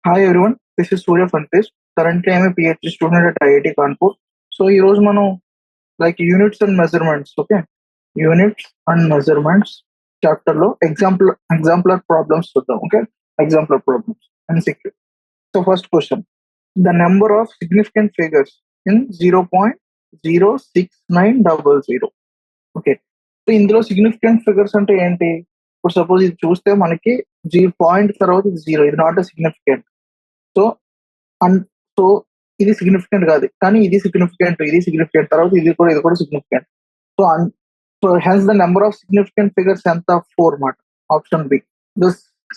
Hi everyone, this is Surya Fantesh. Currently, I'm a PhD student at IIT Kanpur. So, ఈ రోజు మనం units and measurements units and measurements chapter లో exemplar problems చూద్దాం. Exemplar problems MCQ. So first question, the number of significant figures in 0.06900. Okay, so ఇందులో significant figures అంటే ఏంటి? ఇప్పుడు suppose ఇది చూస్తే మనకి పాయింట్ తర్వాత ఇది జీరో, ఇది not significant. So and so ఇది సిగ్నిఫికెంట్ కాదు, కానీ ఇది సిగ్నిఫికెంట్ తర్వాత ఇది కూడా significant. So so hence the number of significant figures ఎంత? 4 మాట. Option B. The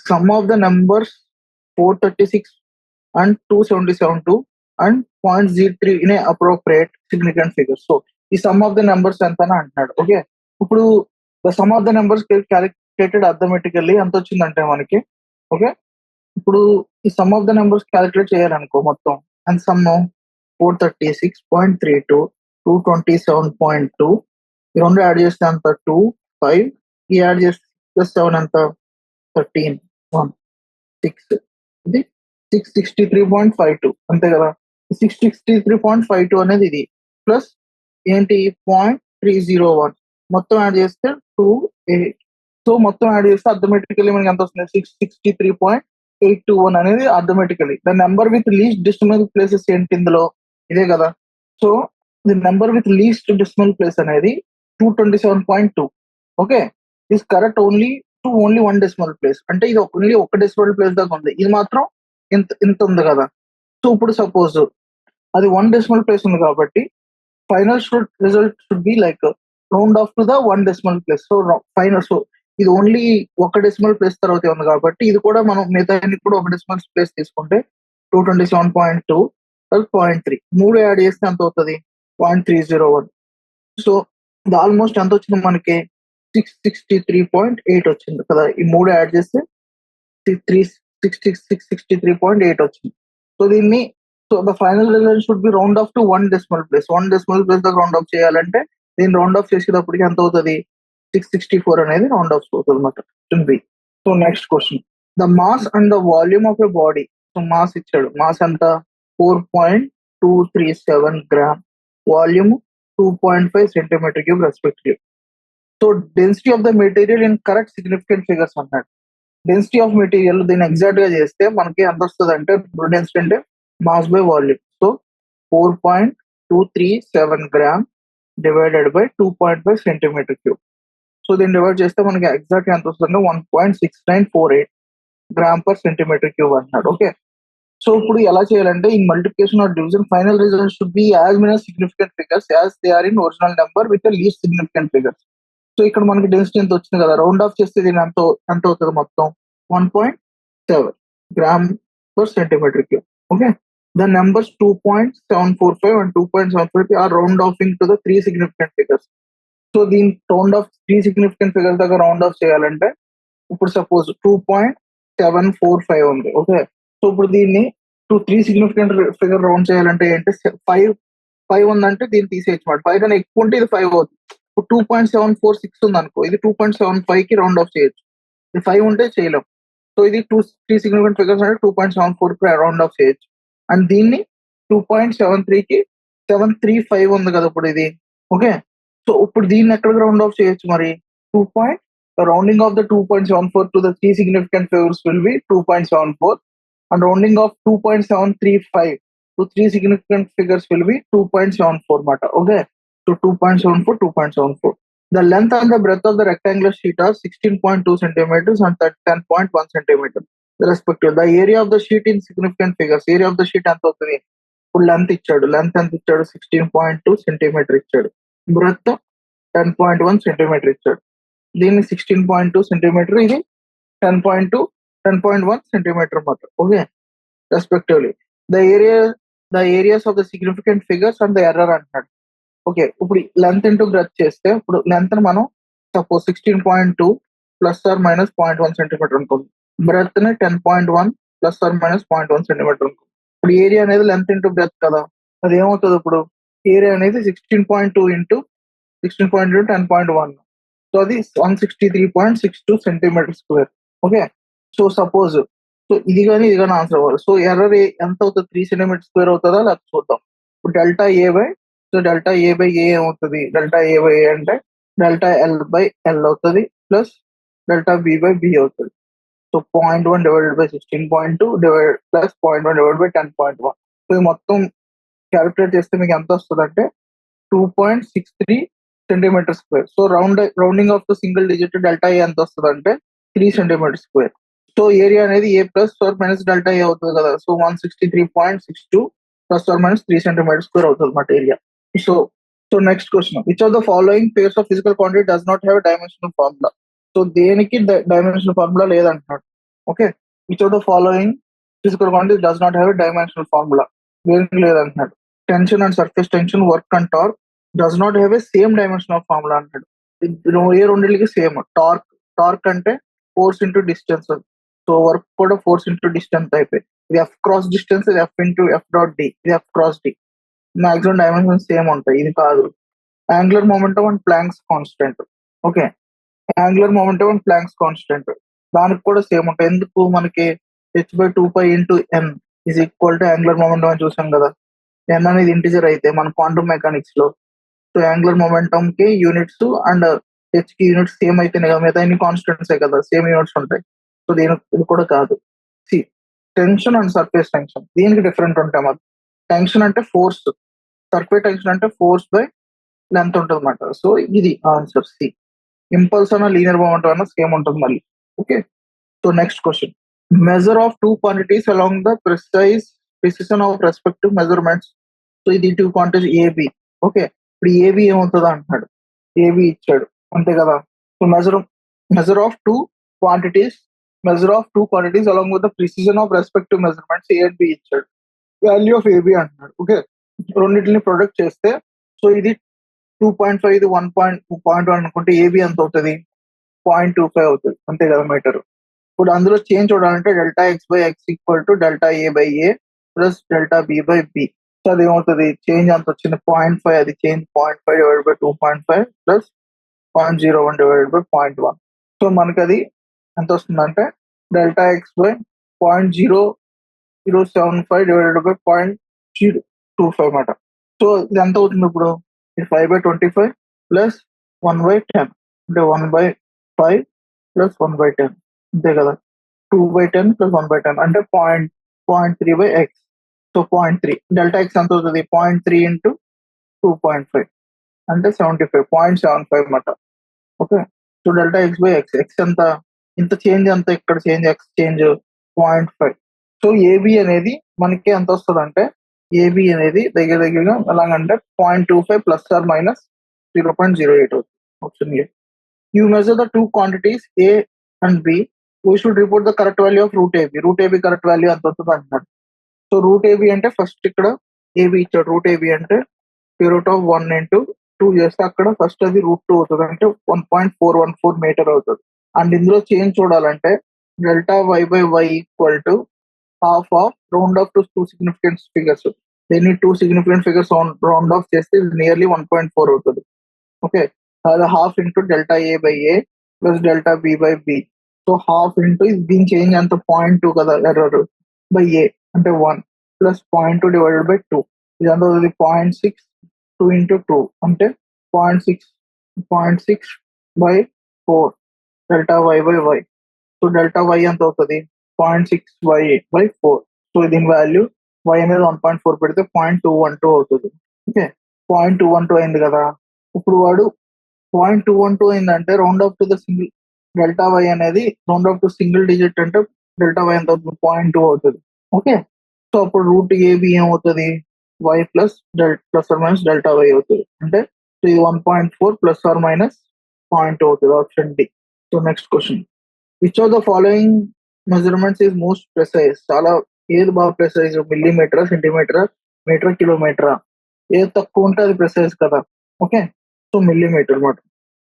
sum of the numbers 436 and 277 and 0.03 in appropriate significant figures. So ఈ సమ్ ఆఫ్ ద నెంబర్స్ ఎంత అని అంటున్నాడు. ఓకే, ఇప్పుడు the sum of the numbers calculated arithmetically ఎంత వచ్చిందంటే మనకి, ఓకే, ఇప్పుడు ఈ sum of the numbers calculate చేయాలనుకో మొత్తం, అండ్ సమ్ 436.32, 227.2, ఈ రెండు యాడ్ చేస్తే అంత 2, 5, ఈ యాడ్ చేస్తే ప్లస్ 7 అంత 13, 1, 6, ఇది 663.52 అంతే కదా. 663.52 అనేది ఇది ప్లస్ ఏంటి 0.301 మొత్తం యాడ్ చేస్తే 28. సో మొత్తం యాడ్ చేస్తే అథమెటికల్లీ మనకి ఎంత వస్తుంది? 663.821 అనేది arithmetically. The number with least decimal places ఏంటి ఇందులో? ఇదే కదా. So the number with least decimal place అనేది 227.2. Okay, this correct only one decimal place. అంటే ఇది ఓన్లీ ఒక డెసిమల్ ప్లేస్ దాకా ఉంది, ఇది మాత్రం ఇంత ఉంది కదా. సో ఇప్పుడు సపోజ్ అది 1 డెసిమల్ ప్లేస్ ఉంది కాబట్టి final result should B round off to the 1 decimal place. So final, so ఇది ఓన్లీ ఒక డెసిమల్ ప్లేస్ తర్వాత ఉంది కాబట్టి ఇది కూడా మనం మిగతా కూడా ఒక డెసిమల్ ప్లేస్ తీసుకుంటే 227.2 0.3 మూడు యాడ్ చేస్తే ఎంత అవుతుంది? 0.301. సో ఇది ఆల్మోస్ట్ ఎంత వచ్చింది మనకి? 663.8 వచ్చింది కదా. ఈ మూడు యాడ్ చేస్తే 663.8 వచ్చింది. సో దీన్ని, so the final result should B round off to 1 decimal place. 1 decimal place దాకా రౌండ్ ఆఫ్ చేయాలంటే దీన్ని రౌండ్ ఆఫ్ చేసేటప్పటికి ఎంత అవుతుంది? 664 అనేది రౌండ్ ఆఫ్ అవుతుంది అనమాట. So next question, the mass and the volume of a body. So mass ఇచ్చాడు, మాస్ ఎంత? 4.237 gram, volume 2.5 centimetre cube respective. So density of the material in correct significant figures అన్నాడు. Density of material దీన్ని exact గా చేస్తే మనకి ఎంత వస్తుంది అంటే, డెన్సిటీ అంటే mass by volume. So 4.237 gram divided by 2.5 centimetre cube. So దీన్ని డివైడ్ చేస్తే మనకి ఎగ్జాక్ట్ ఎంత వస్తుంది? 1.6948 గ్రామ్ పర్ సెంటీమీటర్ క్యూబ్ అంటున్నాడు. ఓకే, సో ఇప్పుడు ఎలా చేయాలంటే, in multiplication or division final result should be as many significant figures as they are in original number with least significant figures. So ఇక్కడ మనకి డెన్సిటీ ఎంత వచ్చింది కదా, రౌండ్ ఆఫ్ చేస్తే దీని ఎంత అవుతుంది మొత్తం? 1.7 gram per centimetre cube. Okay, the numbers 2.745 and 2.745 are round offing to the 3 significant figures. So దీని రౌండ్ ఆఫ్ 3 సిగ్నిఫికెంట్ ఫిగర్స్ దగ్గర రౌండ్ ఆఫ్ చేయాలంటే, ఇప్పుడు సపోజ్ 2.745 ఉంది. ఓకే, సో ఇప్పుడు దీన్ని 3 సిగ్నిఫికెంట్ ఫిగర్ రౌండ్ చేయాలంటే ఏంటి? 5 ఉందంటే దీన్ని తీసేయచ్చు మాట. 5 కన్నా ఎక్కువ ఉంటే ఇది 5 అవుతుంది. ఇప్పుడు 2.746 ఉంది అనుకో, ఇది 2.75 కి రౌండ్ ఆఫ్ చేయొచ్చు. ఇది 5 ఉంటే చేయలేం. సో ఇది 3 సిగ్నిఫికెంట్ ఫిగర్స్ అంటే 2.74 కి రౌండ్ ఆఫ్ చేయొచ్చు. అండ్ దీన్ని 2.73 కి 735 ఉంది కదా ఇప్పుడు ఇది. ఓకే, సో ఇప్పుడు దీన్ని ఎక్కడికి రౌండ్ ఆఫ్ చేయొచ్చు మరి? 2. Rounding off the 2.74 to the 3 significant figures will be 2.74 and rounding of 2.735 to 3 significant figures will be 2.74 mata. Okay, so 2.74, 2.74. The length and the breadth of the rectangular sheet are 16.2 centimeters and 10.1 centimeters respective. The area of the sheet in significant figures, area of the sheet ఎంత అవుతుంది? ఇప్పుడు length ఇచ్చాడు, length ఎంత ఇచ్చాడు? 16.2 centimetre ఇచ్చాడు, breath 10.1 centimetre ఇచ్చాడు. దీన్ని 16.2 centimetre, ఇది 10.1 సెంటీమీటర్ మాత్రం. Okay, respectively the areas of the significant figures and the error అంటున్నాడు. ఓకే, ఇప్పుడు లెంత్ ఇంటూ బ్రెత్ చేస్తే, ఇప్పుడు లెంత్ మనం suppose 16.2 plus or minus 0.1 centimetre అనుకోండి, బ్రెత్ ని 10.1 ప్లస్ ఆర్ మైనస్ 0.1 సెంటీమీటర్ అనుకోండి. ఇప్పుడు ఏరియా అనేది లెంత్ ఇంటూ బ్రెత్ కదా, అది ఏమవుతుంది? ఇప్పుడు ఏరియా అనేది 16.2 ఇంటూ 10.1, సో అది 163.62 centimetre square. Okay, so suppose so ఇది కానీ ఆన్సర్ అవ్వాలి. సో ఎర్రర్ ఎంత అవుతుంది, 3 సెంటీమీటర్ స్క్వేర్ అవుతుందా లేదా చూద్దాం. ఇప్పుడు delta A by, so delta A by A ఏమవుతుంది, డెల్టా ఏ బై ఏ అంటే డెల్టా ఎల్ బై ఎల్ అవుతుంది plus delta B by B అవుతుంది. So 0.1 divided by 16.2 divide plus 0.1 divide by 10.1. So ఇది మొత్తం క్యాలిక్యులేట్ చేస్తే మీకు ఎంత వస్తుంది అంటే 2.63 centimetre square. So rounding off the single digit delta A ఎంత వస్తుంది అంటే 3 సెంటీమీటర్ స్క్వేర్. సో ఏరియా అనేది ఏ plus or minus delta A అవుతుంది కదా. So 163.62 plus or minus 3 centimetre square అవుతుంది మాట area. So so next question, which of the following pairs of physical quantity does not have dimensional formula. So దేనికి dimensional formula లేదంటున్నాడు. Okay, which of the following physical quantity does not have dimensional formula, దేనికి లేదంటున్నాడు. Tension and surface tension, work and torque does not have a same dimension of formula అంటాడు. ఏ రెండింటికి same. Torque అంటే force into distance, so work కూడా force into distance అయిపోయి, ఇది F cross distance, ఇది F into F dot D, ఇది F cross D. Maximum dimension same ఉంటాయి, ఇది కాదు. Angular momentum and Planck's constant. Okay, angular momentum and Planck's constant దానికి కూడా సేమ్ ఉంటాయి. ఎందుకు, మనకి h/2π into N is equal to angular momentum అని చూసాం కదా. ఎన్ అనేది ఇంటిజర్ అయితే మన క్వాంటమ్ మెకానిక్స్ లో, సో యాంగులర్ మొమెంటం కి యూనిట్స్ అండ్ హెచ్ కి యూనిట్స్ సేమ్ అయితేనే కదా, మిగతా అన్ని కాన్స్టెంట్స్ కదా, సేమ్ యూనిట్స్ ఉంటాయి. సో ఇది కూడా కాదు. C, tension and surface tension దీనికి డిఫరెంట్ ఉంటాయి మాకు. టెన్షన్ అంటే ఫోర్స్, సర్ఫేస్ టెన్షన్ అంటే ఫోర్స్ బై లెంత్ ఉంటుంది అన్నమాట. సో ఇది ఆన్సర్ సి. ఇంపల్స్ అన్న లీనియర్ మొమెంటం అన్న సేమ్ ఉంటుంది మళ్ళీ. Okay, so next question, measure of two quantities along the precision of respective measurements. So ఇది టూ క్వాంటిటీస్ ఏబి. ఓకే, ఇప్పుడు ఏబి ఏమవుతుందా అంటున్నాడు. ఏబి ఇచ్చాడు అంతే కదా. So measure of two quantities along with the precision of respective measurements A and B ఇచ్చాడు. Value of AB అంటున్నాడు. Okay, రెండింటిని ప్రొడక్ట్ చేస్తే, సో ఇది 2.5, ఇది 1.1 అనుకుంటే ఏబి ఎంత అవుతుంది, 0.25 అవుతుంది అంతే కదా మీటర్. ఇప్పుడు అందులో చేంజ్ చూడాలంటే delta X by X equal to delta A by A plus delta B by B. So అది ఏమవుతుంది, చేంజ్ అంత వచ్చింది 0.5, అది change 0.5 divide by 2.5 plus 0.01 divided by 0.1. So మనకి అది ఎంత వస్తుందంటే delta X by 0.0075 divided by 0.025 మాట. సో ఇది ఎంత అవుతుంది ఇప్పుడు, 5/25 ప్లస్ 1/10 అంటే 1/5 ప్లస్ 1/10 అంతే కదా. 2/10 ప్లస్ 1/10 అంటే 0.3/x. సో 0.3 డెల్టా ఎక్స్ ఎంత అవుతుంది, 0.3 ఇంటూ 2.5 అంటే 75, 0.75 అన్నమాట. Okay, so delta X by X, X ఎంత, ఇంత చేంజ్ అంత, ఇక్కడ change X change 0.5. So AB అనేది మనకి ఎంత వస్తుంది అంటే, ఏబి అనేది దగ్గరగా ఎలాగంటే 0.25 ప్లస్ ఆర్ మైనస్ 0.08 అవుతుంది. Option A. You measure the two quantities A and B, we should report the correct value of root AB. Root AB correct value ఎంత అవుతుంది అంటున్నాడు. సో రూట్ ఏబి అంటే ఫస్ట్ ఇక్కడ AB ఇచ్చాడు, root AB అంటే root of 1 into 2 చేస్తే అక్కడ first అది √2 అవుతుంది అంటే 1.414 మీటర్ అవుతుంది. అండ్ ఇందులో చేంజ్ చూడాలంటే delta Y by Y equal to half of round off to two significant figures. దీన్ని two significant figures round off చేస్తే నియర్లీ 1.4 అవుతుంది. ఓకే, అది half into delta A by A plus delta B by B. So half into దీని change అంత 0.2 కదా error by A అంటే 1 plus 0.2 divided by 2 ఇదంతా 0.6, 2 into 2 అంటే 0.6 by 4 delta Y by Y. So delta Y ఎంత అవుతుంది, 0.6 Y by 4. So దీని value Y అనేది 1.4 పెడితే 0.212 అవుతుంది. ఓకే, 0.212 అయింది కదా. ఇప్పుడు వాడు 0.212 అయిందంటే round off to the single delta Y అనేది round off to single digit అంటే డెల్టా వై ఎంత అవుతుంది, 0.2 అవుతుంది. ఓకే, సో అప్పుడు రూట్ ఏబి ఏమవుతుంది, Y plus or minus delta Y అవుతుంది. అంటే ఇది 1.4 ప్లస్ ఆర్ మైనస్ 0.2 అవుతుంది. Option D. So next question, which of the following measurements is most precise. చాలా ఏది బాగా ప్రెసైజ్, మిల్లీమీటరా, సెంటీమీటరా, మీటరా, కిలోమీటరా, ఏది తక్కువ ఉంటే అది ప్రెసైజ్ కదా. ఓకే, సో మిల్లీమీటర్ అనమాట.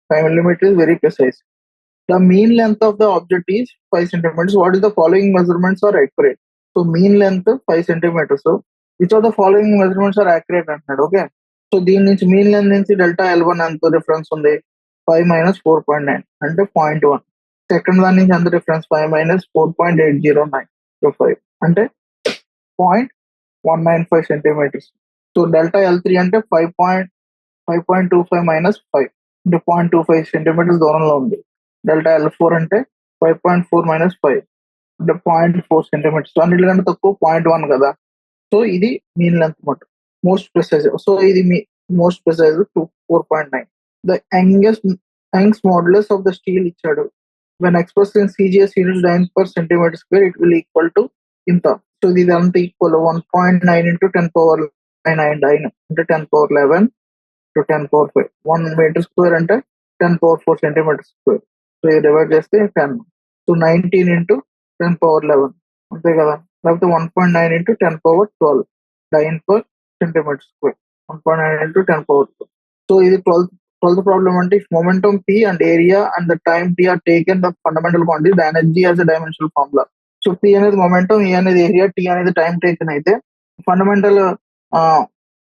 5 millimeters is very precise. The mean length of the object is 5 centimeters. What is the following measurements are accurate? So mean length 5 centimeters. So which of the following measurements are accurate అంటున్నాడు. Okay, so దీని నుంచి mean length నుంచి delta L1 ఎంత difference ఉంది, 5 minus 4.9 అంటే 0.1. Second దాని నుంచి ఎంత డిఫరెన్స్, 5 మైనస్ 4.809 5 అంటే 0.195 సెంటీమీటర్స్. సో డెల్టా L3 అంటే 5.25 మైనస్ 5 అంటే 0.25 సెంటీమీటర్స్ దూరంలో ఉంది. డెల్టా L4 అంటే 5.4 మైనస్ 5 అంటే 0.4 సెంటీమీటర్స్. అన్నిటికంటే తక్కువ 0.1 కదా. సో ఇది మీన్ లెంత్ మాట. Most precise. సో ఇది మీ most precise 4.9. The Young's modulus of the steel ఇచ్చాడు. When express in CGS units dynes per centimetre square it will equal to ఇంత. సో ఇది అంత ఈక్వల్ 1.9 ఇంటూ 10^9 డైన్ అంటే 10^11 to 10^5. 1 metre square అంటే 10^4 centimetre square. So ఇది divide చేస్తే 10. So 19 into 10^11 అంతే కదా. లేకపోతే 1.9 into 10^12 dyne per centimetre square. 1.9 into 10^12. So ఇది 12th ప్రాబ్లం అంటే if momentum P and area and the time T are taken the fundamental quantity the energy as a dimensional formula. So P అనేది momentum, E అనేది area, T అనేది time taken అయితే fundamental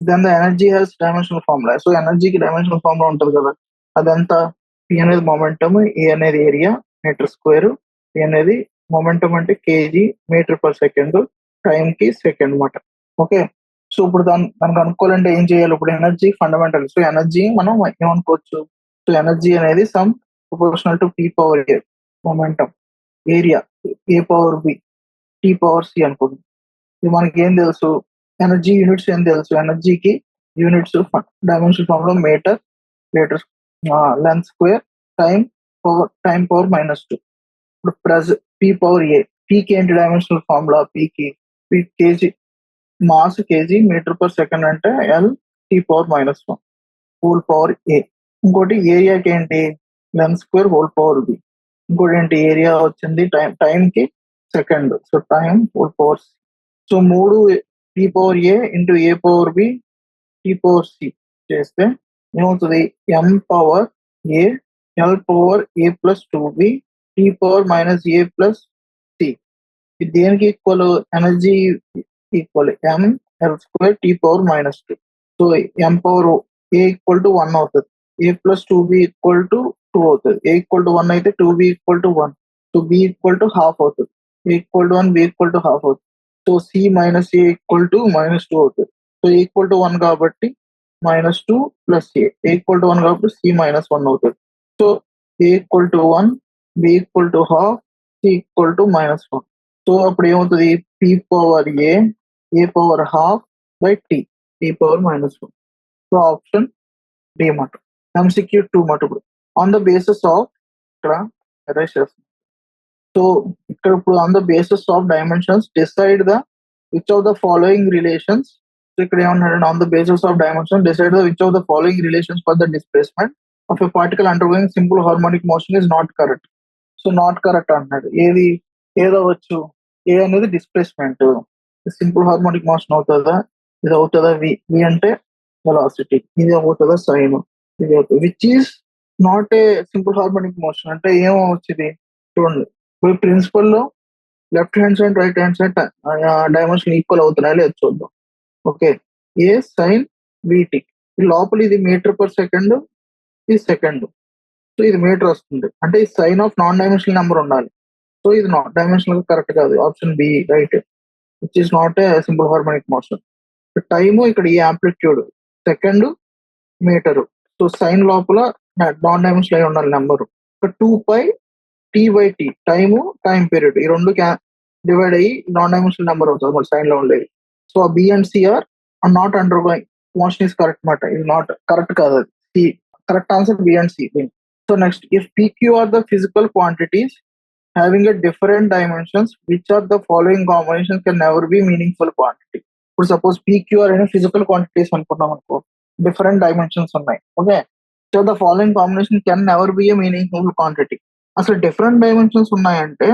then the energy has dimensional formula. So ఎనర్జీకి dimensional formula ఉంటుంది కదా. అదంతా P అనేది momentum, E అనేది ఏరియా మీటర్ స్క్వేర్, T అనేది మొమెంటం అంటే KG metre per second, time కి సెకండ్ అనమాట. ఓకే. సో ఇప్పుడు దానికి అనుకోవాలంటే ఏం చేయాలి? ఇప్పుడు ఎనర్జీ ఫండమెంటల్. సో ఎనర్జీ మనం ఏమనుకోవచ్చు? సో ఎనర్జీ అనేది some proportional to P power A momentum, area A power B, T power C అనుకుంటుంది. ఇది మనకి ఏం తెలుసు? ఎనర్జీ యూనిట్స్ ఏం తెలుసు? ఎనర్జీకి units dimension formula metre, litre, length square, time power -2. ఇప్పుడు P పవర్ A, పీకి ఏంటి డైమెన్షనల్ ఫార్ములా? పీకి KG mass, KG metre per second అంటే L T power -1 whole power A. ఇంకోటి ఏరియాకి ఏంటి? Length square whole power B. ఇంకోటి ఏంటి? ఏరియా వచ్చింది టైం కి second, so time whole power C. సో 3 P power A into A power B T power C చేస్తే ఏమవుతుంది? M power A L power A plus 2B T power -A plus C. ఇది దేనికి equal? Energy equal ML square T power -2. So M power A equal to 1 అవుతుంది. A plus 2B equal to 2 అవుతుంది. A equal to 1 అయితే 2B equal to 1. So B equal to half అవుతుంది. A equal to 1, B equal to half అవుతుంది. So C minus A equal to -2 అవుతుంది. So equal to 1 కాబట్టి -2 plus A equal to 1 కాబట్టి C -1 అవుతుంది. So A equal to 1, B equal to half, C equal to -1. So అప్పుడు ఏమవుతుంది? P power A power half by T power -1. So option D మాట. MCQ 2 మాట. ఇప్పుడు on the basis of ఇక్కడ erase చేస్తాం. So ఇక్కడ ఇప్పుడు on the basis of dimensions decide the which of the following relations. So ఇక్కడ ఏమన్నాడు? On the basis of dimension decide the which of the following relations for the displacement of a particle undergoing simple harmonic motion is not correct. So not correct అంటున్నాడు. ఏదవచ్చు? ఏ అనేది displacement. Simple harmonic motion అవుతుందా? ఇది అవుతుందా? వి అంటే velocity. ఇది అవుతుందా? Sine. ఇది అవుతుంది. Which is not a simple harmonic motion అంటే ఏమవుతుంది? చూడండి, ఇప్పుడు ప్రిన్సిపల్ లో left hand side right hand side dimension equal అవుతున్నాయా లేదు చూద్దాం. ఓకే. ఏ సైన్ విటి లోపల ఇది మీటర్ పర్ సెకండ్, ఇది సెకండ్. సో ఇది మీటర్ వస్తుంది అంటే ఈ sine of non dimensional number ఉండాలి. సో ఇది నాట్ డైమెన్షనల్ కరెక్ట్ కాదు. Option B right, which is not a simple harmonic motion. Time ఇక్కడ ఈ amplitude second metre. So sine లోపల నాన్ డైమెన్షనల్ అయి ఉండాలి number. 2π T/T time, time period ఈ రెండు డివైడ్ అయ్యి నాన్ డైమెన్షనల్ నెంబర్ అవుతుంది మరి సైన్ లో ఉండేది. So B and C are not undergoing. Motion is correct మాట. ఇది నాట్ కరెక్ట్ కాదు. అది correct answer B and C. So next, if PQ are the physical quantities having a different dimensions, which are the following combinations can never be meaningful quantity. ఇప్పుడు suppose PQR అనే physical quantities అనుకున్నాం అనుకో, different dimensions ఉన్నాయి. Okay. So the following combination can never be a meaningful quantity. అసలు different dimensions ఉన్నాయంటే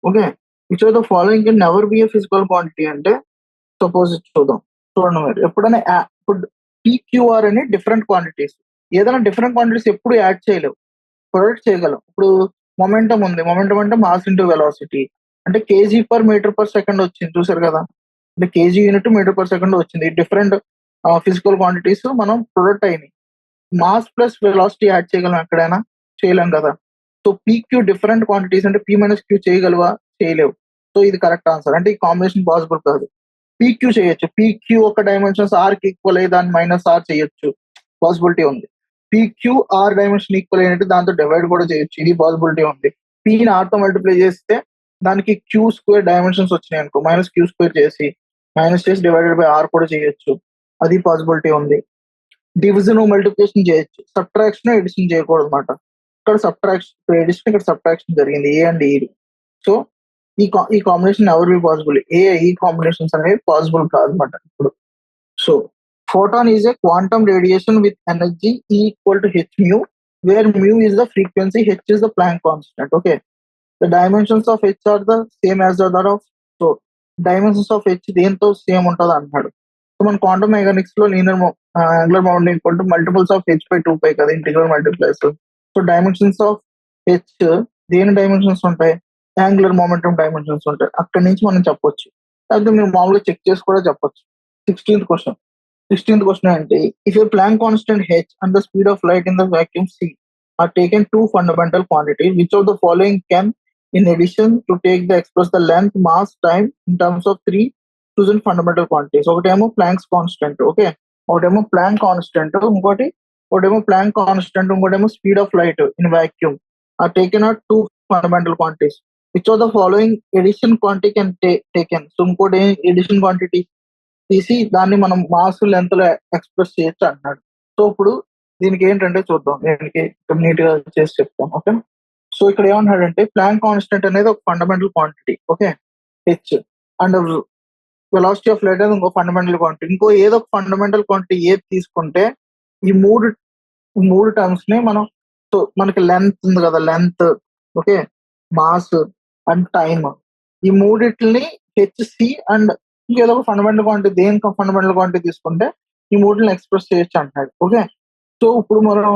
okay, which are the following can never be a physical quantity అంటే suppose చూద్దాం. చూడండి మీరు ఎప్పుడైనా ఇప్పుడు PQR అని డిఫరెంట్ క్వాంటిటీస్, ఏదైనా డిఫరెంట్ క్వాంటిటీస్ ఎప్పుడు యాడ్ చేయలేవు, ప్రొడక్ట్ చేయగలం. ఇప్పుడు మొమెంటం ఉంది. మొమెంటం అంటే మాస్ ఇంటూ వెలాసిటీ అంటే KG per metre per second వచ్చింది చూసారు కదా. అంటే KG unit metre per second వచ్చింది. డిఫరెంట్ ఫిజికల్ క్వాంటిటీస్ మనం ప్రొడక్ట్ అయినాయి. మాస్ ప్లస్ వెలాసిటీ యాడ్ చేయగలం ఎక్కడైనా? చేయలేం కదా. సో PQ డిఫరెంట్ క్వాంటిటీస్ అంటే P - Q చేయగలవా? చేయలేవు. సో ఇది కరెక్ట్ ఆన్సర్. అంటే ఈ కాంబినేషన్ పాసిబుల్ కాదు. పీక్యూ చేయొచ్చు. పీక్యూ ఒక డైమెన్షన్స్ ఆర్ కి ఈక్వల్ అయ్యి దాన్ని మైనస్ ఆర్ చేయొచ్చు, పాసిబిలిటీ ఉంది. పీక్యూ ఆర్ డైమెన్షన్ ఈక్వల్ అయినట్టు దాంతో డివైడ్ కూడా చేయొచ్చు, ఇది పాసిబిలిటీ ఉంది. పీని ఆర్తో మల్టిప్లై చేస్తే దానికి క్యూ స్క్వేర్ డైమెన్షన్స్ వచ్చినాయి అనుకో, మైనస్ క్యూ స్క్వేర్ చేసి మైనస్ చేసి డివైడెడ్ బై ఆర్ కూడా చేయొచ్చు, అది పాసిబిలిటీ ఉంది. డివిజన్ మల్టిప్లికేషన్ చేయొచ్చు, సబ్ట్రాక్షన్ ఎడిషన్ చేయకూడదు అనమాట. ఇక్కడ సబ్ట్రాక్షన్ ఎడిషన్, ఇక్కడ సబ్ట్రాక్షన్ జరిగింది ఏ అండ్ ఈ. సో ఈ కాంబినేషన్ ఎవర్ బి పాసిబుల్, ఈ కాంబినేషన్స్ అనేవి పాసిబుల్ కాదనమాట ఇప్పుడు. So photon is a quantum radiation with energy E equal to h mu, where mu is the frequency, h is the Planck constant. Okay, the dimensions of h are the same as the other of. So dimensions of h దేంతో same ఉంటుంది అంటున్నాడు. So మన quantum mechanics లో linear angular momentum equal to multiples of h by 2π కదా, integral multiplies. So dimensions of h దేని dimensions ఉంటాయి, angular momentum dimensions ఉంటాయి. అక్కడి నుంచి మనం చెప్పొచ్చు, లేకపోతే మీరు మామూలుగా చెక్ చేసి కూడా చెప్పొచ్చు. 16th క్వశ్చన్ అంటే, if a Planck constant h and the speed of light in the vacuum c are taken two fundamental quantities, which of the following can in addition to take the express the length, mass, time in terms of three chosen fundamental quantities? ఒకటేమో Planck's constant, okay, ఒకటేమో Planck constant, ఒకటేమో Planck constant, ఇంకోటేమో speed of light in vacuum are taken are two fundamental quantities, which of the following addition quantity can taken. So ఇంకోటి addition quantity తీసి దాన్ని మనం mass length లో express చేయొచ్చు అంటున్నాడు. సో ఇప్పుడు దీనికి ఏంటంటే చూద్దాం, దీనికి నీట్ గా చేసి చెప్తాం. ఓకే, సో ఇక్కడ ఏమన్నాడంటే ప్లాంక్ కాన్స్టెంట్ అనేది ఒక fundamental quantity, okay, H, and velocity of light అనేది ఇంకో ఫండమెంటల్ క్వాంటిటీ. ఇంకో ఏదో ఒక ఫండమెంటల్ క్వాంటిటీ ఏది తీసుకుంటే ఈ మూడు టర్మ్స్ ని మనం, సో మనకి లెంత్ ఉంది కదా, length, okay, mass and time, ఈ మూడిటిని హెచ్సి అండ్ ఇంకేదో ఒక ఫండమెంటల్ క్వాంటిటీ, దేనికి ఫండమెంటల్ క్వాంటిటీ తీసుకుంటే ఈ మూడిని ఎక్స్ప్రెస్ చేయొచ్చు అంటున్నాడు. ఓకే, సో ఇప్పుడు మనం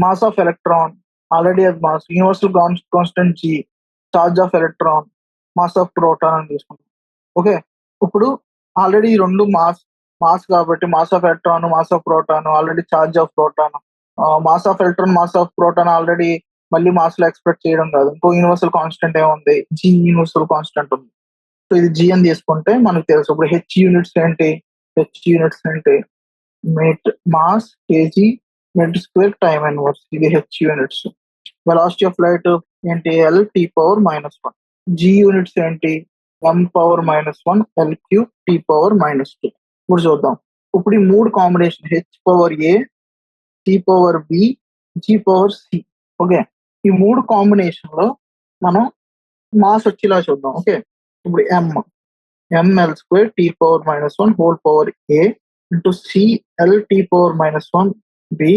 మాస్ ఆఫ్ ఎలక్ట్రాన్ ఆల్రెడీ అది mass, universal constant G, charge of electron, mass of proton అని తీసుకుంటాం. ఓకే, ఇప్పుడు ఆల్రెడీ ఈ రెండు మాస్ కాబట్టి mass of electron, mass of proton, already charge of proton, mass of electron, mass of proton already మళ్ళీ mass లో express చేయడం కాదు. ఇంకో యూనివర్సల్ కాన్స్టెంట్ ఏముంది, జీ యూనివర్సల్ కాన్స్టెంట్ ఉంది. సో ఇది జీ అని తీసుకుంటే మనకు తెలుసు. ఇప్పుడు హెచ్ యూనిట్స్ ఏంటి, mass KG metre square time inverse, ఇది h units. Velocity of light ఏంటి, L T power -1. G units ఏంటి, m power -1 L cube T power -2. ఇప్పుడు చూద్దాం. ఇప్పుడు ఈ మూడు combination h power a, T power b, G power c, okay, ఈ మూడు కాంబినేషన్ లో మనం మాస్ వచ్చేలా చూద్దాం. ఓకే, ఇప్పుడు ml square T power -1 whole power a into c L T power -1 b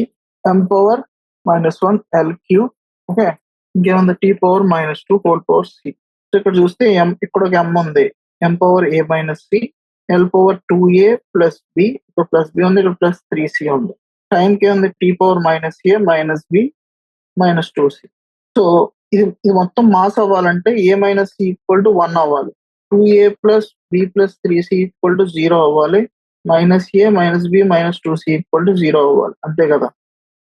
m power -1 L cube, okay, ఇంకేముంది T power -2 whole power c. So ఇక్కడ చూస్తే ఇక్కడ ఒక m ఉంది, m power a minus c, L power 2a plus b, ఇక్కడ plus b ఉంది, ఇక్కడ plus 3c ఉంది. టైం కి ఉంది T power -a minus B -2c. So ఇది మొత్తం మాస్ అవ్వాలంటే a minus C equal to 1 అవ్వాలి, 2a plus B plus 3c equal to 0 అవ్వాలి, -a minus B -2c equal to 0 అవ్వాలి, అంతే కదా.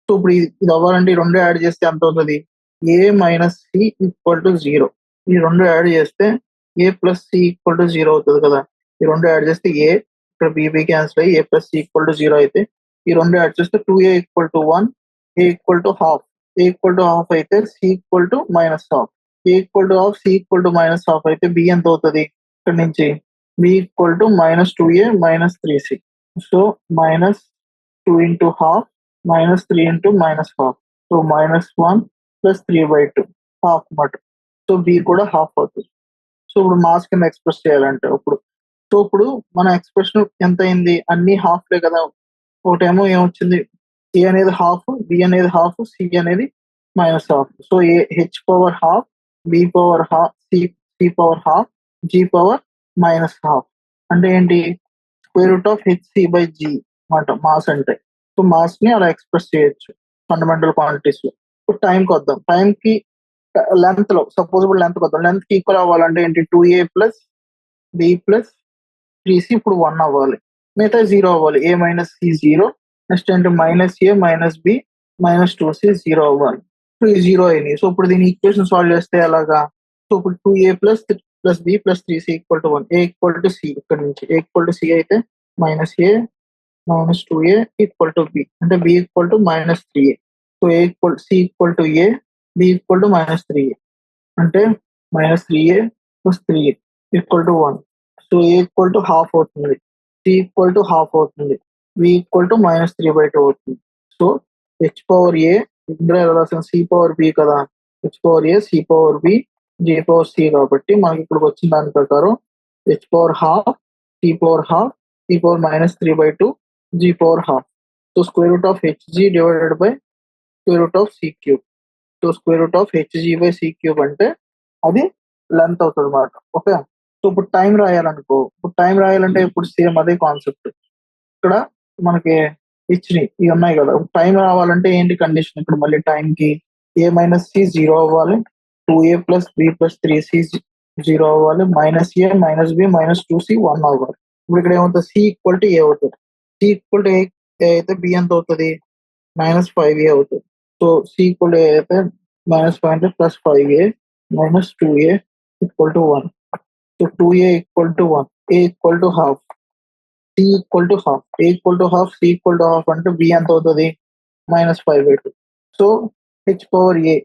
సో ఇప్పుడు ఇది అవ్వాలంటే ఈ రెండు యాడ్ చేస్తే ఎంత అవుతుంది, a minus C equal to 0. ఈ రెండు యాడ్ చేస్తే a plus C equal to 0 అవుతుంది కదా. ఈ రెండు యాడ్ చేస్తే a, ఇక్కడ బి క్యాన్సిల్ అయ్యి a plus C equal to 0 అయితే ఈ రెండు యాడ్ చేస్తే 2a equal to 1, a equal to half, a equal to half అయితే c equal to -half, a equal to half, c equal to -half అయితే b ఎంత అవుతుంది, ఇక్కడ నుంచి b equal to -2a -3c. So -2 into half -3 into -half, so -1 plus 3/2 half మాట. So B కూడా half అవుతుంది. So ఇప్పుడు మాస్ కింద ఎక్స్ప్రెస్ చేయాలంటే ఇప్పుడు మన ఎక్స్ప్రెషన్ ఎంత అయింది, అన్ని హాఫ్లే కదా. ఒకటేమో ఏమొచ్చింది, ఏ అనేది హాఫ్, బి అనేది హాఫ్, సి అనేది -half. So A H power half, B power half, C power half, G power -half. అంటే ఏంటి, square root of HC by G మాట మాస్ అంటే. సో మాస్ ని అలా ఎక్స్ప్రెస్ చేయొచ్చు ఫండమెంటల్ క్వాంటిటీస్ లో. ఇప్పుడు టైంకి వద్దాం. టైంకి లెంత్ లో సపోజ్ ఇప్పుడు లెంత్ వద్దాం. లెంత్ కి ఈక్వల్ అవ్వాలంటే ఏంటి, 2a plus B plus 3c ఇప్పుడు 1 అవ్వాలి, మిగతా 0 అవ్వాలి, a మైనస్ సి 0, నెక్స్ట్ ఏంటి -a మైనస్ బి -2c 0 అవ్వాలి. ఇప్పుడు ఈ 0 అయినాయి. సో ఇప్పుడు దీని ఈక్వేషన్ సాల్వ్ చేస్తే ఎలాగా, సో ఇప్పుడు 2a plus plus B plus 3c equal to 1, A equal to c. ఇక్కడ నుంచి ఏ ఈక్వల్ టు సి అయితే -a minus 2a equal to b, అంటే b equal to -3a. So a equal c equal to a, b equal to -3a, అంటే -3a plus 3a equal to 1. So a equal to half అవుతుంది, c equal to half అవుతుంది, b equal to -3/2 అవుతుంది. So H power A, ఇందులో రాసిన C power B కదా, H power A, C power B, J power C, కాబట్టి మనకి ఇక్కడ వచ్చిన దాని ప్రకారం H power half, C power half, C power -3/2, G power half. So square root of HG divided by square root of C cube. So square root of HG by C cube అంటే అది length అవుతుంది అనమాట. Okay, so ఇప్పుడు time రాయాలనుకో, ఇప్పుడు time రాయాలంటే ఇప్పుడు same అదే కాన్సెప్ట్. ఇక్కడ మనకి ఇచ్చినాయి ఇవి ఉన్నాయి కదా, టైం రావాలంటే ఏంటి కండిషన్, ఇక్కడ మళ్ళీ టైంకి ఏ మైనస్ సి 0 అవ్వాలి, 2a plus B plus 3c 0 అవ్వాలి, -a minus B minus 2c 1 అవ్వాలి. ఇప్పుడు ఇక్కడ ఏమవుతుంది, సి ఈక్వల్ టు ఏ అవుతుంది. సి ఈక్వల్ టు ఏ అయితే బి ఎంత అవుతుంది, -5a అవుతుంది. So C equal to A అయితే -5 అంటే +5a minus 2a equal to 1. So 2a equal to 1, A equal to half, C equal to half, A equal to half, C equal to half అంటే B ఎంత అవుతుంది, -5/2. So H power A,